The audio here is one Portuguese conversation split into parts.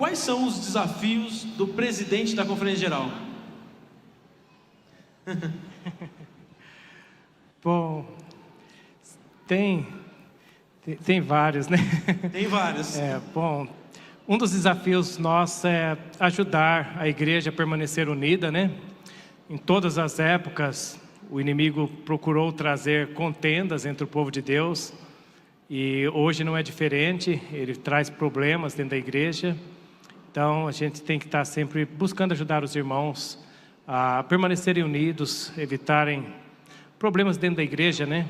quais são os desafios do presidente da Conferência Geral? Bom, tem vários, né? Tem vários. Bom, um dos desafios nossos é ajudar a igreja a permanecer unida, né? Em todas as épocas, o inimigo procurou trazer contendas entre o povo de Deus, e hoje não é diferente, ele traz problemas dentro da igreja. Então, a gente tem que estar sempre buscando ajudar os irmãos a permanecerem unidos, evitarem problemas dentro da igreja, né?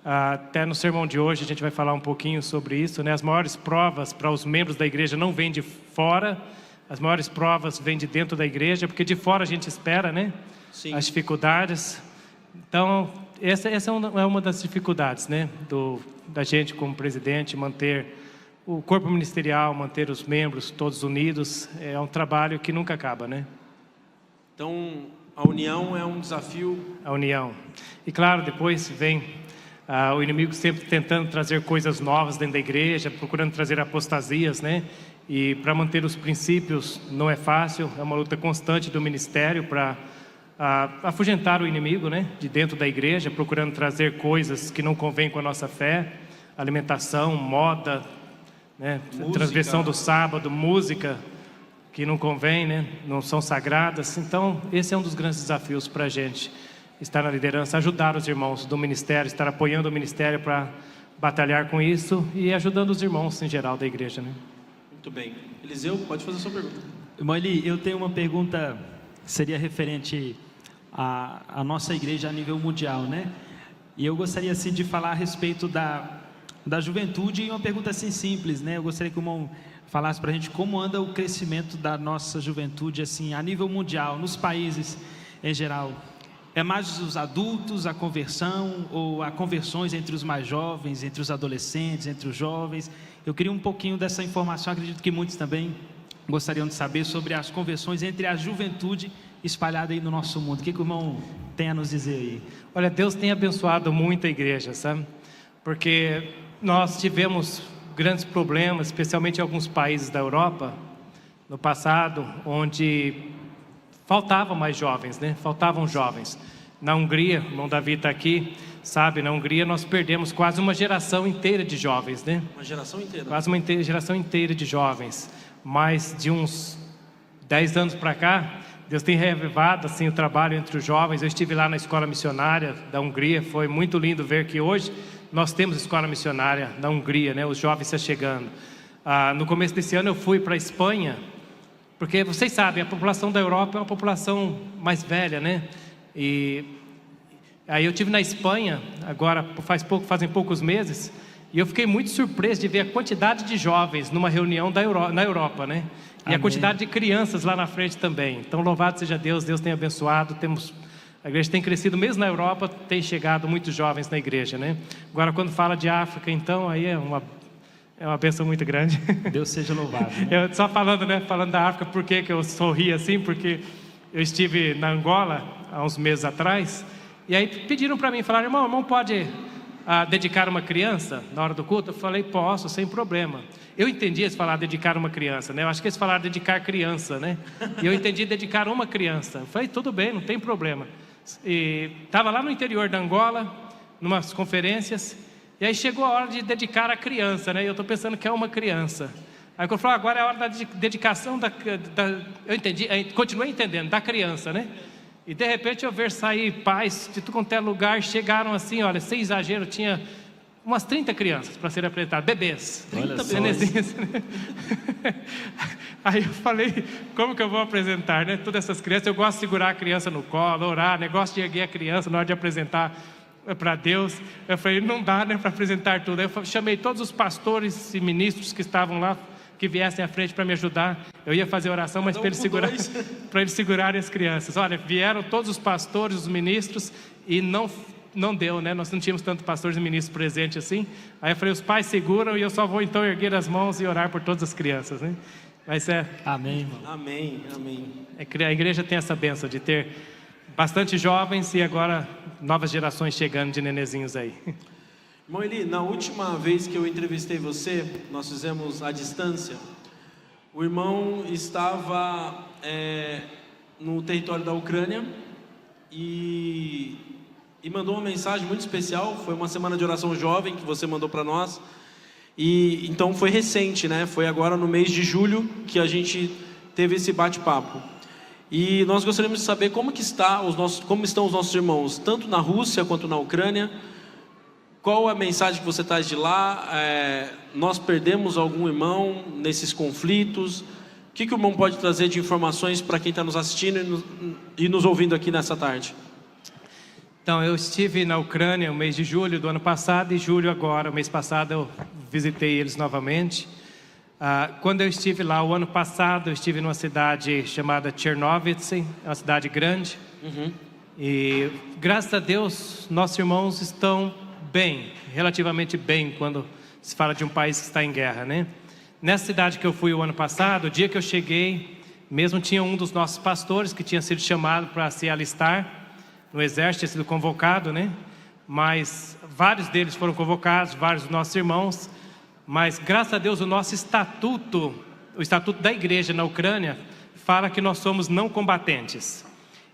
Até no sermão de hoje a gente vai falar um pouquinho sobre isso, né? As maiores provas para os membros da igreja não vêm de fora, as maiores provas vêm de dentro da igreja, porque de fora a gente espera, né? Sim. As dificuldades. Então, essa é uma das dificuldades, né? Da gente como presidente, manter o corpo ministerial, manter os membros todos unidos, é um trabalho que nunca acaba, né? Então, a união é um desafio. A união. E claro, depois vem o inimigo sempre tentando trazer coisas novas dentro da igreja, procurando trazer apostasias, né? E para manter os princípios não é fácil, é uma luta constante do ministério para afugentar o inimigo, né? De dentro da igreja, procurando trazer coisas que não convêm com a nossa fé, alimentação, moda, né? Transgressão do sábado, música que não convém, né? Não são sagradas. Então, esse é um dos grandes desafios para a gente, estar na liderança, ajudar os irmãos do ministério, estar apoiando o ministério para batalhar com isso e ajudando os irmãos em geral da igreja, né? Muito bem. Eliseu, pode fazer a sua pergunta. Irmão Eli, eu tenho uma pergunta que seria referente à nossa igreja a nível mundial, né? E eu gostaria assim de falar a respeito da juventude, e uma pergunta assim simples, né? Eu gostaria que o irmão falasse para a gente como anda o crescimento da nossa juventude assim a nível mundial, nos países em geral. É mais os adultos, a conversão, ou há conversões entre os mais jovens, entre os adolescentes, entre os jovens? Eu queria um pouquinho dessa informação, acredito que muitos também gostariam de saber sobre as conversões entre a juventude espalhada aí no nosso mundo. O que o irmão tem a nos dizer aí? Olha, Deus tem abençoado muito a igreja, sabe? Porque nós tivemos grandes problemas, especialmente em alguns países da Europa, no passado, onde faltavam mais jovens, né? Faltavam jovens. Na Hungria, o irmão Davi está aqui, sabe? Na Hungria nós perdemos quase uma geração inteira de jovens, né? Uma geração inteira. Quase uma geração inteira de jovens. Mas de uns 10 anos para cá, Deus tem reavivado assim, o trabalho entre os jovens. Eu estive lá na escola missionária da Hungria, foi muito lindo ver que hoje nós temos escola missionária na Hungria, né? Os jovens se chegando. No começo desse ano eu fui para a Espanha, porque vocês sabem, a população da Europa é uma população mais velha, né? E aí eu estive na Espanha, agora fazem poucos meses, e eu fiquei muito surpreso de ver a quantidade de jovens numa reunião na Europa, né? E Amém. A quantidade de crianças lá na frente também. Então, louvado seja Deus, Deus tem abençoado, a igreja tem crescido, mesmo na Europa, tem chegado muitos jovens na igreja, né? Agora, quando fala de África, então, aí é uma bênção muito grande. Deus seja louvado, né? Eu só falando da África, por que eu sorri assim? Porque eu estive na Angola há uns meses atrás, e aí pediram para mim, falaram, irmão pode dedicar uma criança na hora do culto? Eu falei, posso, sem problema. Eu entendi eles falar dedicar uma criança, né? Eu acho que eles falaram dedicar criança, né? E eu entendi dedicar uma criança. Eu falei, tudo bem, não tem problema. E estava lá no interior da Angola, numas conferências, e aí chegou a hora de dedicar a criança, né? E eu estou pensando que é uma criança. Aí eu falei, agora é a hora da dedicação eu entendi, continuei entendendo, da criança, né? E de repente eu ver sair pais de tudo quanto é lugar, chegaram assim, olha, sem exagero, tinha umas 30 crianças para serem apresentadas, bebês. 30 bebezinhos, né? Aí eu falei, como que eu vou apresentar, né? Todas essas crianças, eu gosto de segurar a criança no colo, orar, negócio de erguer a criança na hora de apresentar para Deus. Eu falei, não dá, né, para apresentar tudo. Aí eu chamei todos os pastores e ministros que estavam lá, que viessem à frente para me ajudar. Eu ia fazer oração, mas para eles segurarem as crianças. Olha, vieram todos os pastores, os ministros, e não deu, né? Nós não tínhamos tantos pastores e ministros presentes assim. Aí eu falei, os pais seguram e eu só vou então erguer as mãos e orar por todas as crianças, né? Mas Amém, irmão. Amém, amém. A igreja tem essa bênção de ter bastante jovens e agora novas gerações chegando de nenezinhos aí. Irmão Eli, na última vez que eu entrevistei você, nós fizemos à distância, O irmão estava no território da Ucrânia e mandou uma mensagem muito especial. Foi uma semana de oração jovem que você mandou para nós. E então foi recente, né? Foi agora no mês de julho que a gente teve esse bate-papo. E nós gostaríamos de saber como estão os nossos irmãos, tanto na Rússia quanto na Ucrânia. Qual a mensagem que você traz de lá? Nós perdemos algum irmão nesses conflitos? O que o irmão pode trazer de informações para quem está nos assistindo e nos ouvindo aqui nessa tarde? Então, eu estive na Ucrânia no mês de julho do ano passado e julho agora, o mês passado, eu visitei eles novamente. Quando eu estive lá o ano passado, eu estive numa cidade chamada Chernovitz, uma cidade grande. E graças a Deus, nossos irmãos estão bem, relativamente bem, quando se fala de um país que está em guerra, né? Nessa cidade que eu fui o ano passado, o dia que eu cheguei, mesmo tinha um dos nossos pastores que tinha sido chamado para se alistar no exército, tinha sido convocado, né? Mas vários deles foram convocados, vários dos nossos irmãos. Mas, graças a Deus, o nosso estatuto, o estatuto da igreja na Ucrânia, fala que nós somos não combatentes.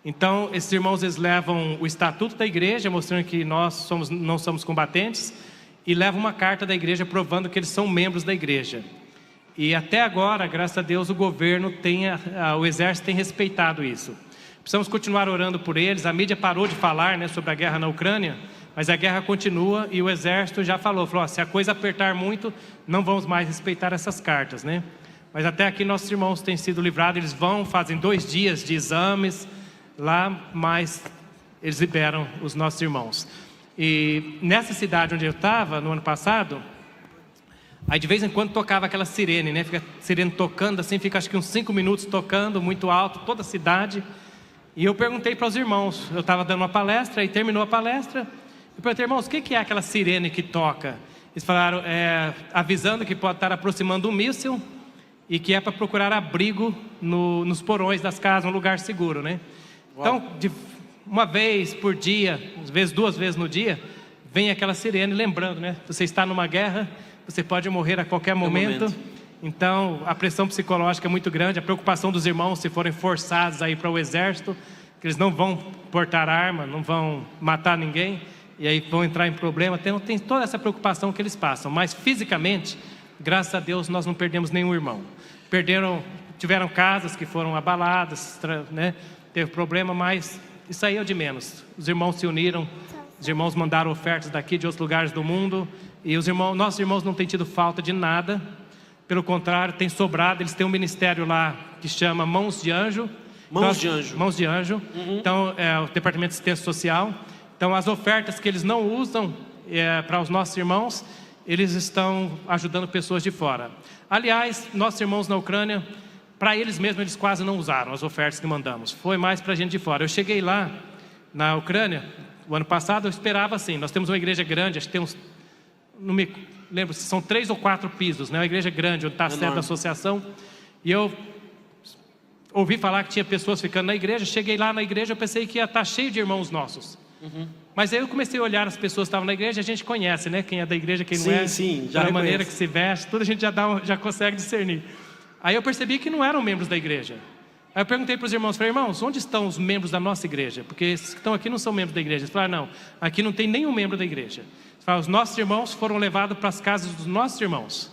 Então, esses irmãos, eles levam o estatuto da igreja, mostrando que nós não somos combatentes, e levam uma carta da igreja provando que eles são membros da igreja. E até agora, graças a Deus, o governo o exército tem respeitado isso. Precisamos continuar orando por eles. A mídia parou de falar, né, sobre a guerra na Ucrânia, mas a guerra continua e o exército já falou, se a coisa apertar muito, não vamos mais respeitar essas cartas, né? Mas até aqui nossos irmãos têm sido livrados, eles fazem 2 dias de exames lá, mas eles liberam os nossos irmãos. E nessa cidade onde eu estava, no ano passado, aí de vez em quando tocava aquela sirene, né? Fica a sirene tocando assim, fica acho que uns 5 minutos tocando, muito alto, toda a cidade. E eu perguntei para os irmãos, eu estava dando uma palestra e terminou a palestra. Eu perguntei, irmãos, o que é aquela sirene que toca? Eles falaram, avisando que pode estar aproximando um míssil e que é para procurar abrigo nos porões das casas, um lugar seguro, né? Uau. Então, uma vez por dia, às vezes 2 vezes no dia, vem aquela sirene lembrando, né? Você está numa guerra, você pode morrer a qualquer momento. Então, a pressão psicológica é muito grande, a preocupação dos irmãos se forem forçados a ir para o exército, que eles não vão portar arma, não vão matar ninguém. E aí vão entrar em problema, tem toda essa preocupação que eles passam. Mas fisicamente, graças a Deus, nós não perdemos nenhum irmão. Tiveram casas que foram abaladas, né? Teve problema, mas isso aí é o de menos. Os irmãos se uniram, os irmãos mandaram ofertas daqui, de outros lugares do mundo. E nossos irmãos não têm tido falta de nada. Pelo contrário, tem sobrado. Eles têm um ministério lá que chama Mãos de Anjo. Mãos de Anjo. Então, é o Departamento de Assistência Social. Então, as ofertas que eles não usam para os nossos irmãos, eles estão ajudando pessoas de fora. Aliás, nossos irmãos na Ucrânia, para eles mesmos, eles quase não usaram as ofertas que mandamos. Foi mais para a gente de fora. Eu cheguei lá, na Ucrânia, o ano passado, eu esperava assim. Nós temos uma igreja grande, acho que temos, não me lembro se são 3 ou 4 pisos, né? Uma igreja grande, onde está a sede da associação. E eu ouvi falar que tinha pessoas ficando na igreja. Cheguei lá na igreja, eu pensei que ia estar cheio de irmãos nossos. Mas aí eu comecei a olhar as pessoas que estavam na igreja. A gente conhece, né? Quem é da igreja, quem não é. Sim, já da maneira que se veste, tudo a gente já consegue discernir. Aí eu percebi que não eram membros da igreja. Aí eu perguntei para os irmãos, falei, irmãos, onde estão os membros da nossa igreja? Porque esses que estão aqui não são membros da igreja. Eles falaram, não, aqui não tem nenhum membro da igreja. Eles falaram, os nossos irmãos foram levados para as casas dos nossos irmãos.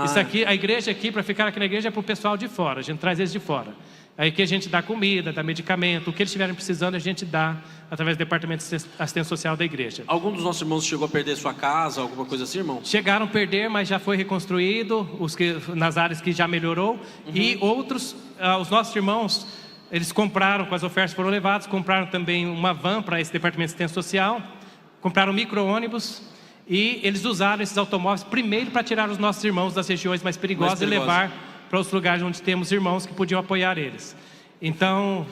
Isso aqui, a igreja aqui, para ficar aqui na igreja, é para o pessoal de fora. A gente traz eles de fora. Aí que a gente dá comida, dá medicamento, o que eles estiverem precisando a gente dá através do Departamento de Assistência Social da igreja. Algum dos nossos irmãos chegou a perder sua casa, alguma coisa assim, irmão? Chegaram a perder, mas já foi reconstruído, nas áreas que já melhorou. E outros, os nossos irmãos, eles compraram, com as ofertas foram levadas, compraram também uma van para esse Departamento de Assistência Social, compraram micro-ônibus e eles usaram esses automóveis primeiro para tirar os nossos irmãos das regiões mais perigosas e levar para os lugares onde temos irmãos que podiam apoiar eles. Então,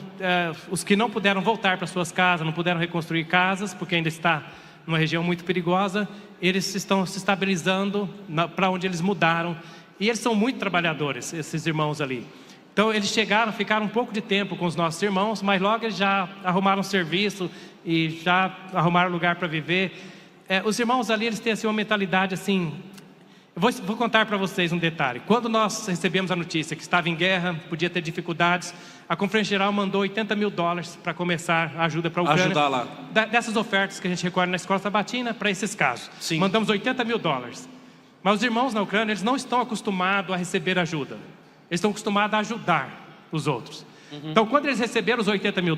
os que não puderam voltar para suas casas, não puderam reconstruir casas, porque ainda está numa região muito perigosa, eles estão se estabilizando para onde eles mudaram. E eles são muito trabalhadores, esses irmãos ali. Então, eles chegaram, ficaram um pouco de tempo com os nossos irmãos, mas logo eles já arrumaram serviço e já arrumaram lugar para viver. Os irmãos ali, eles têm assim, uma mentalidade assim... Vou contar para vocês um detalhe. Quando nós recebemos a notícia que estava em guerra, podia ter dificuldades, a Conferência Geral mandou $80 mil para começar a ajuda para a Ucrânia. Ajudar lá. Dessas ofertas que a gente recolhe na Escola Sabatina para esses casos. Sim. Mandamos $80 mil. Mas os irmãos na Ucrânia, eles não estão acostumados a receber ajuda. Eles estão acostumados a ajudar os outros. Então, quando eles receberam os $80 mil,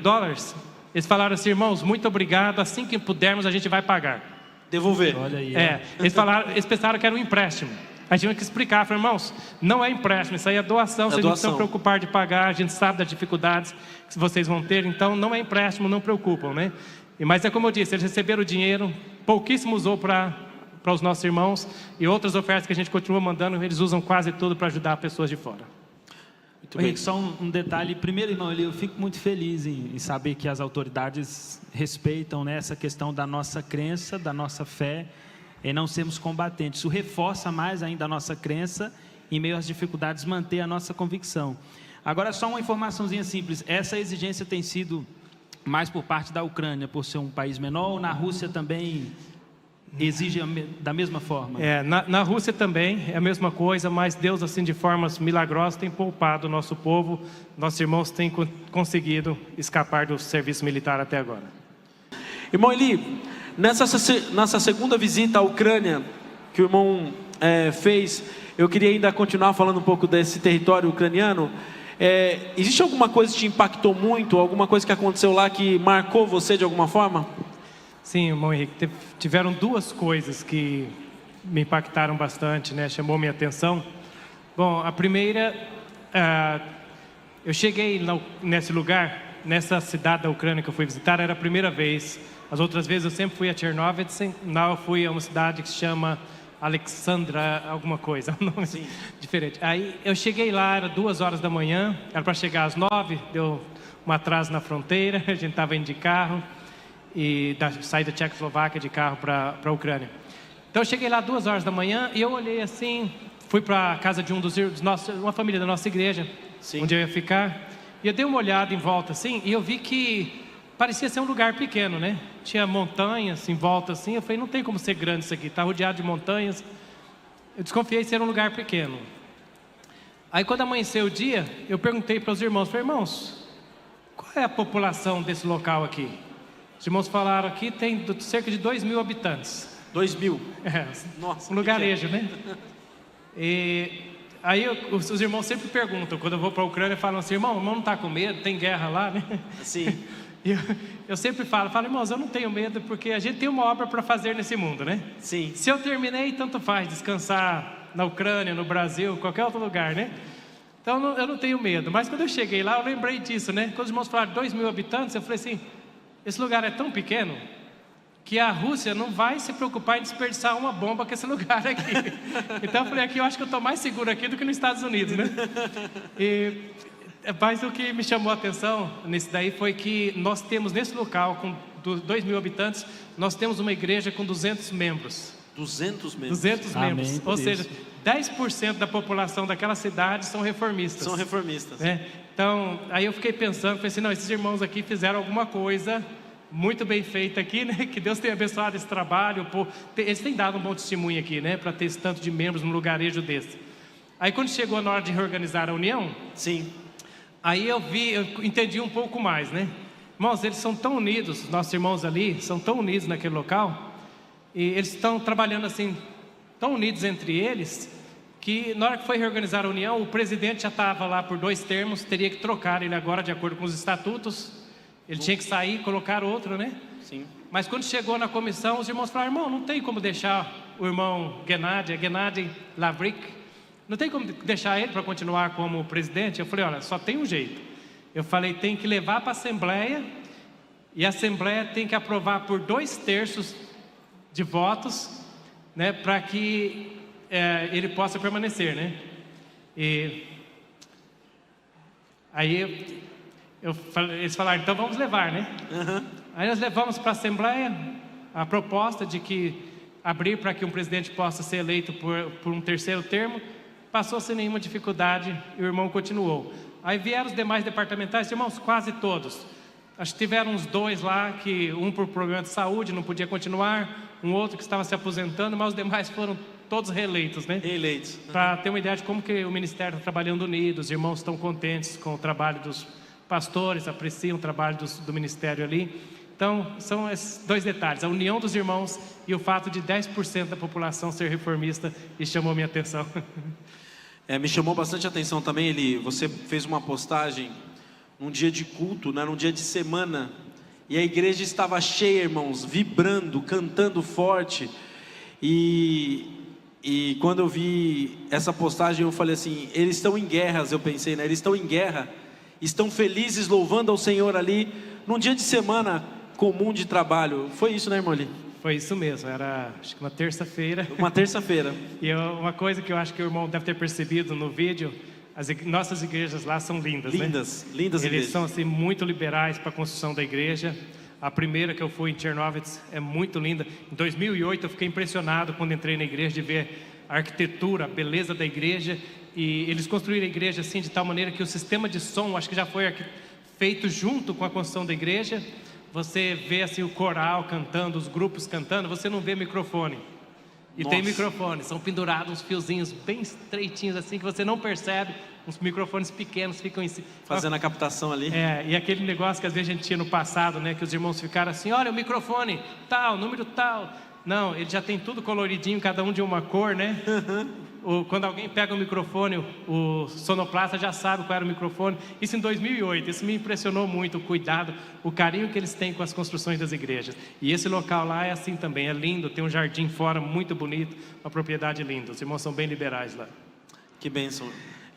eles falaram assim: irmãos, muito obrigado, assim que pudermos a gente vai pagar. Devolver. Olha aí. Eles pensaram que era um empréstimo. A gente tinha que explicar, falei, irmãos, não é empréstimo, isso aí é doação, vocês não precisam se preocupar de pagar, a gente sabe das dificuldades que vocês vão ter, então não é empréstimo, não preocupam, né? Mas é como eu disse, eles receberam o dinheiro, pouquíssimo usou para os nossos irmãos, e outras ofertas que a gente continua mandando, eles usam quase tudo para ajudar pessoas de fora. Muito bem. Henrique, só um detalhe. Primeiro, irmão, eu fico muito feliz em saber que as autoridades respeitam, né, essa questão da nossa crença, da nossa fé, em não sermos combatentes. Isso reforça mais ainda a nossa crença, em meio às dificuldades, manter a nossa convicção. Agora, só uma informaçãozinha simples. Essa exigência tem sido mais por parte da Ucrânia, por ser um país menor, ou na Rússia também exige da mesma forma? Na Rússia também é a mesma coisa, mas Deus, assim, de formas milagrosas, tem poupado o nosso povo. Nossos irmãos têm conseguido escapar do serviço militar até agora. Irmão Eli, nessa segunda visita à Ucrânia que o irmão fez, eu queria ainda continuar falando um pouco desse território ucraniano. Existe alguma coisa que te impactou muito, alguma coisa que aconteceu lá que marcou você de alguma forma? Sim, irmão Henrique, tiveram duas coisas que me impactaram bastante, né? Chamou minha atenção. Bom, a primeira, eu cheguei nesse lugar, nessa cidade da Ucrânia que eu fui visitar, era a primeira vez. As outras vezes eu sempre fui a Chernovitz, não, eu fui a uma cidade que se chama Alexandra, alguma coisa, um nome diferente. Aí eu cheguei lá, era 2 horas da manhã, era para chegar às 9, deu um atraso na fronteira, a gente estava indo de carro. E saí da Tchecoslováquia de carro para a Ucrânia. Então eu cheguei lá 2 horas da manhã e eu olhei assim, fui para a casa de uma família da nossa igreja, onde eu ia ficar, e eu dei uma olhada em volta assim, e eu vi que parecia ser um lugar pequeno, né? Tinha montanhas em volta assim, eu falei, não tem como ser grande isso aqui, está rodeado de montanhas. Eu desconfiei de ser um lugar pequeno. Aí quando amanheceu o dia, eu perguntei para os irmãos, falei, irmãos, qual é a população desse local aqui? Os irmãos falaram aqui, tem cerca de 2.000 habitantes. 2.000? Nossa, um lugarejo, né? E aí os irmãos sempre perguntam, quando eu vou para a Ucrânia, falam assim, irmão não está com medo, tem guerra lá, né? Sim. E eu sempre falo, irmãos, eu não tenho medo, porque a gente tem uma obra para fazer nesse mundo, né? Sim. Se eu terminei, tanto faz, descansar na Ucrânia, no Brasil, qualquer outro lugar, né? Então eu não tenho medo. Mas quando eu cheguei lá, eu lembrei disso, né? Quando os irmãos falaram 2.000 habitantes, eu falei assim, esse lugar é tão pequeno que a Rússia não vai se preocupar em desperdiçar uma bomba com esse lugar aqui. Então eu falei, aqui eu acho que eu estou mais seguro aqui do que nos Estados Unidos, né? Mas o que me chamou a atenção nesse daí foi que nós temos nesse local, com 2.000 habitantes, nós temos uma igreja com 200 membros. 200 membros? 200 membros. Amém, ou seja, 10% da população daquela cidade são reformistas. São reformistas. Então, aí eu fiquei pensando, falei assim, não, esses irmãos aqui fizeram alguma coisa muito bem feita aqui, né? Que Deus tenha abençoado esse trabalho. Eles têm dado um bom testemunho aqui, né? Para ter esse tanto de membros num lugarejo desse. Aí quando chegou na hora de reorganizar a união, sim, aí eu entendi um pouco mais, né? Irmãos, eles são tão unidos, nossos irmãos ali, são tão unidos naquele local, e eles estão trabalhando assim, tão unidos entre eles, que na hora que foi reorganizar a união, o presidente já estava lá por 2 termos, teria que trocar ele agora de acordo com os estatutos, ele tinha que sair e colocar outro, né? Sim. Mas quando chegou na comissão, os irmãos falaram, irmão, não tem como deixar o irmão Gennady Lavrik, não tem como deixar ele para continuar como presidente? Eu falei, olha, só tem um jeito. Eu falei, tem que levar para a Assembleia, e a Assembleia tem que aprovar por 2/3 de votos, né, para que ele possa permanecer, né? E aí eles falaram, então vamos levar, né? Aí nós levamos para a Assembleia a proposta de que abrir para que um presidente possa ser eleito por um 3º termo. Passou sem nenhuma dificuldade e o irmão continuou. Aí vieram os demais departamentais, irmãos, quase todos. Acho que tiveram uns 2 lá, que um por problema de saúde não podia continuar, um outro que estava se aposentando, mas os demais foram todos reeleitos, né? Reeleitos. Para ter uma ideia de como que o ministério está trabalhando unido, os irmãos estão contentes com o trabalho dos pastores, apreciam o trabalho do ministério ali. Então, são esses dois detalhes, a união dos irmãos e o fato de 10% da população ser reformista, e chamou minha atenção. Me chamou bastante atenção também, você fez uma postagem num dia de culto, né, num dia de semana, e a igreja estava cheia, irmãos, vibrando, cantando forte, e quando eu vi essa postagem eu falei assim, eles estão em guerras, eu pensei, né, eles estão em guerra, estão felizes louvando ao Senhor ali, num dia de semana comum de trabalho. Foi isso, né, irmão Ali? Foi isso mesmo, era acho que uma terça-feira. Uma terça-feira. E uma coisa que eu acho que o irmão deve ter percebido no vídeo, nossas igrejas lá são lindas, lindas, né? Lindas Eles igrejas. são assim, muito liberais para a construção da igreja. A primeira que eu fui em Chernovitz é muito linda. Em 2008 eu fiquei impressionado quando entrei na igreja de ver a arquitetura, a beleza da igreja. E eles construíram a igreja assim de tal maneira que o sistema de som, acho que já foi feito junto com a construção da igreja. Você vê assim o coral cantando, os grupos cantando, você não vê microfone. E Nossa. tem microfone, são pendurados uns fiozinhos bem estreitinhos assim, que você não percebe, uns microfones pequenos ficam em cima. Fazendo a captação ali. E aquele negócio que às vezes a gente tinha no passado, né, que os irmãos ficaram assim, olha o microfone tal, número tal. Não, ele já tem tudo coloridinho, cada um de uma cor, né? Quando alguém pega o microfone, o sonoplasta já sabe qual era o microfone. Isso em 2008, isso me impressionou muito, o cuidado, o carinho que eles têm com as construções das igrejas. E esse local lá é assim também, é lindo, tem um jardim fora muito bonito, uma propriedade linda. Os irmãos são bem liberais lá. Que bênção.